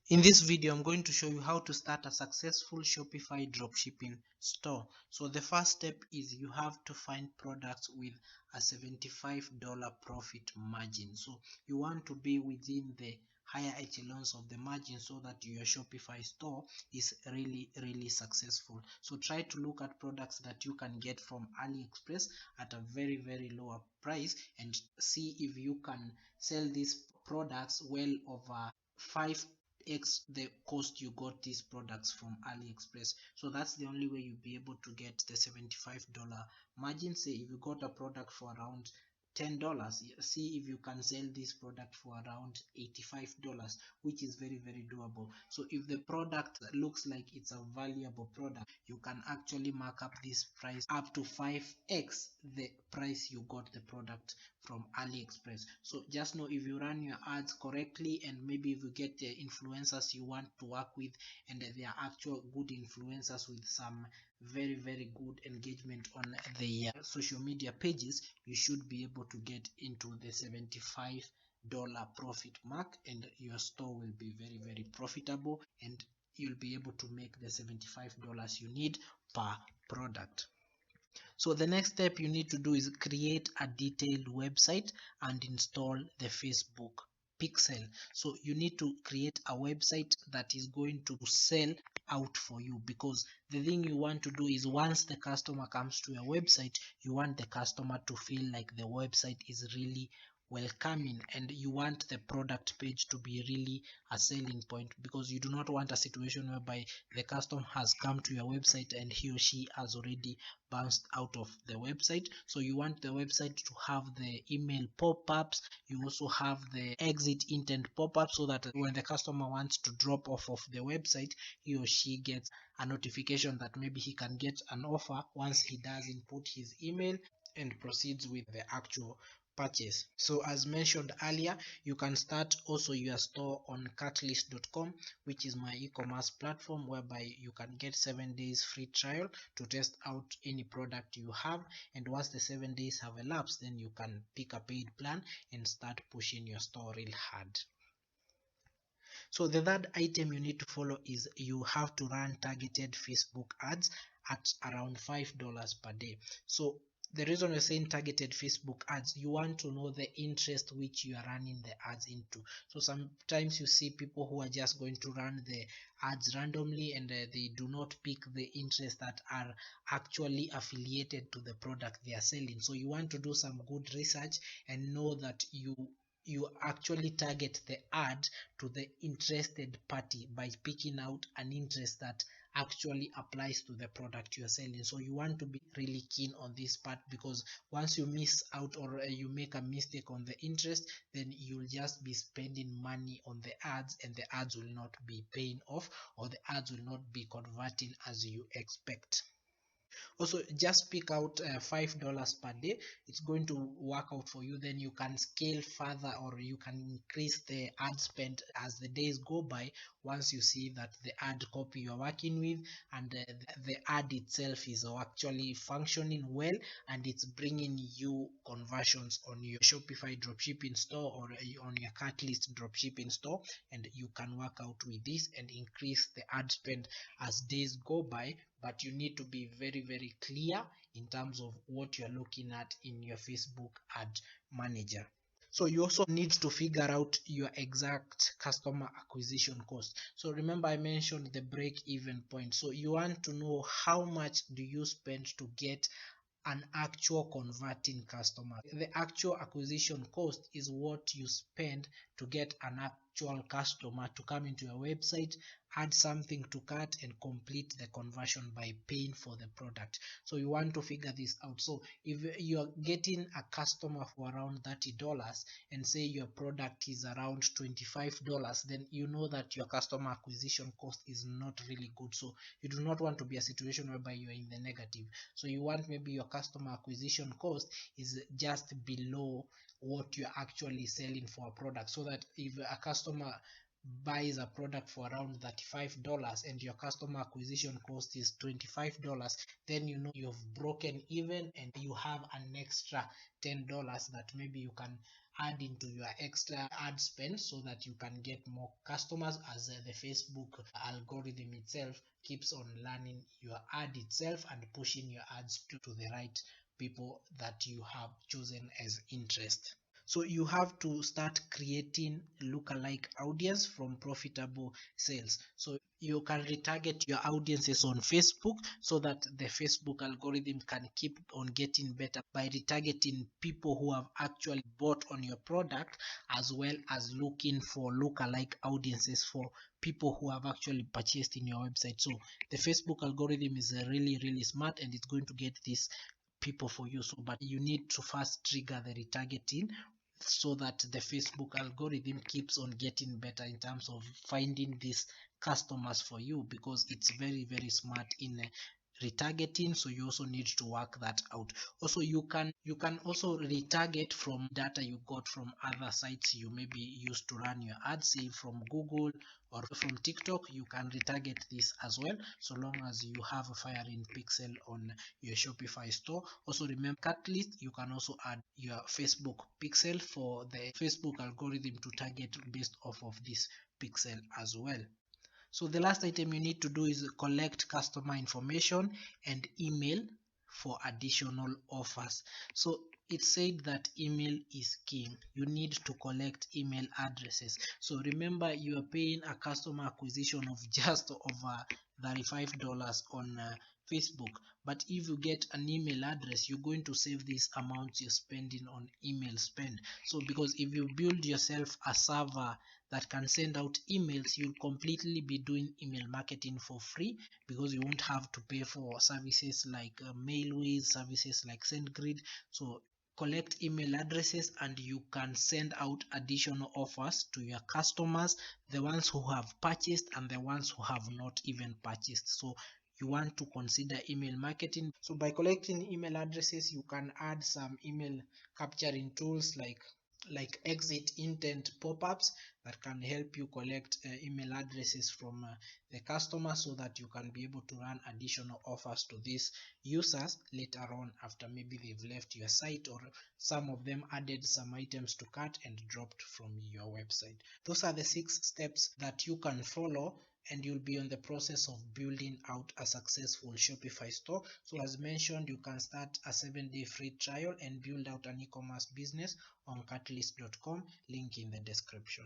In this video, I'm going to show you how to start a successful Shopify dropshipping store. So the first step is you have to find products with a $75 profit margin. So you want to be within the higher echelons of the margin so that your Shopify store is really successful. So try to look at products that you can get from AliExpress at a very lower price and see if you can sell these products well over 5x the cost you got these products from AliExpress. So that's the only way you'll be able to get the $75 margin. Say if you got a product for around $10, see if you can sell this product for around $85, which is very doable. So if the product looks like it's a valuable product, you can actually mark up this price up to 5x the price you got the product from AliExpress. So just know if you run your ads correctly, and maybe if you get the influencers you want to work with, and they are actual good influencers with some very good engagement on the social media pages, you should be able to get into the $75 profit mark, and your store will be very profitable, and you'll be able to make the $75 you need per product. So the next step you need to do is create a detailed website and install the Facebook pixel. So you need to create a website that is going to sell out for you, because the thing you want to do is once the customer comes to your website, you want the customer to feel like the website is really welcoming, and you want the product page to be really a selling point, because you do not want a situation whereby the customer has come to your website and he or she has already bounced out of the website. So you want the website to have the email pop-ups. You also have the exit intent pop-up, so that when the customer wants to drop off of the website, he or she gets a notification that maybe he can get an offer once he does input his email and proceeds with the actual purchase. So as mentioned earlier, you can start also your store on catalyst.com, which is my e-commerce platform, whereby you can get 7 days free trial to test out any product you have, and once the 7 days have elapsed, then you can pick a paid plan and start pushing your store real hard. So the third item you need to follow is you have to run targeted Facebook ads at around $5 per day. So the reason we're saying targeted Facebook ads, you want to know the interest which you are running the ads into. So sometimes you see people who are just going to run the ads randomly, and they do not pick the interest that are actually affiliated to the product they are selling. So you want to do some good research and know that you actually target the ad to the interested party by picking out an interest that actually applies to the product you're selling. So you want to be really keen on this part, because once you miss out, or you make a mistake on the interest, then you'll just be spending money on the ads, and the ads will not be paying off, or the ads will not be converting as you expect. Also, just pick out $5 per day. It's going to work out for you. Then you can scale further, or you can increase the ad spend as the days go by, once you see that the ad copy you're working with and the ad itself is actually functioning well, and it's bringing you conversions on your Shopify dropshipping store, or on your Catalyst dropshipping store, and you can work out with this and increase the ad spend as days go by. But you need to be very clear in terms of what you're looking at in your Facebook ad manager. So you also need to figure out your exact customer acquisition cost. So remember, I mentioned the break even point. So you want to know how much do you spend to get an actual converting customer. The actual acquisition cost is what you spend to get an actual customer to come into your website, add something to cart, and complete the conversion by paying for the product. So you want to figure this out. So if you're getting a customer for around $30, and say your product is around $25, then you know that your customer acquisition cost is not really good. So you do not want to be a situation whereby you're in the negative. So you want maybe your customer acquisition cost is just below what you're actually selling for a product, so that if a customer buys a product for around $35 and your customer acquisition cost is $25, then you know you've broken even, and you have an extra $10 that maybe you can add into your extra ad spend so that you can get more customers, as the Facebook algorithm itself keeps on learning your ad itself and pushing your ads to the right people that you have chosen as interest. So you have to start creating lookalike audience from profitable sales. So you can retarget your audiences on Facebook so that the Facebook algorithm can keep on getting better by retargeting people who have actually bought on your product, as well as looking for lookalike audiences for people who have actually purchased in your website. So the Facebook algorithm is really smart, and it's going to get these people for you. So but you need to first trigger the retargeting so that the Facebook algorithm keeps on getting better in terms of finding these customers for you, because it's very smart in retargeting. So you also need to work that out. Also, you can also retarget from data you got from other sites you maybe used to run your ads, say from Google or from TikTok. You can retarget this as well, so long as you have a firing pixel on your Shopify store. Also remember, catalyst, you can also add your Facebook pixel for the Facebook algorithm to target based off of this pixel as well. So the last item you need to do is collect customer information and email for additional offers. So it said that email is king. You need to collect email addresses. So remember, you are paying a customer acquisition of just over $35 on Facebook. But if you get an email address, you're going to save this amount you're spending on email spend. So because if you build yourself a server that can send out emails, you'll completely be doing email marketing for free, because you won't have to pay for services like Mailways, services like SendGrid. So collect email addresses and you can send out additional offers to your customers, the ones who have purchased and the ones who have not even purchased. So you want to consider email marketing. So by collecting email addresses, you can add some email capturing tools like exit intent pop-ups that can help you collect email addresses from the customer, so that you can be able to run additional offers to these users later on, after maybe they've left your site or some of them added some items to cart and dropped from your website. Those are the 6 steps that you can follow, and you'll be on the process of building out a successful Shopify store. So as mentioned, you can start a 7-day free trial and build out an e-commerce business on catalyst.com, link in the description.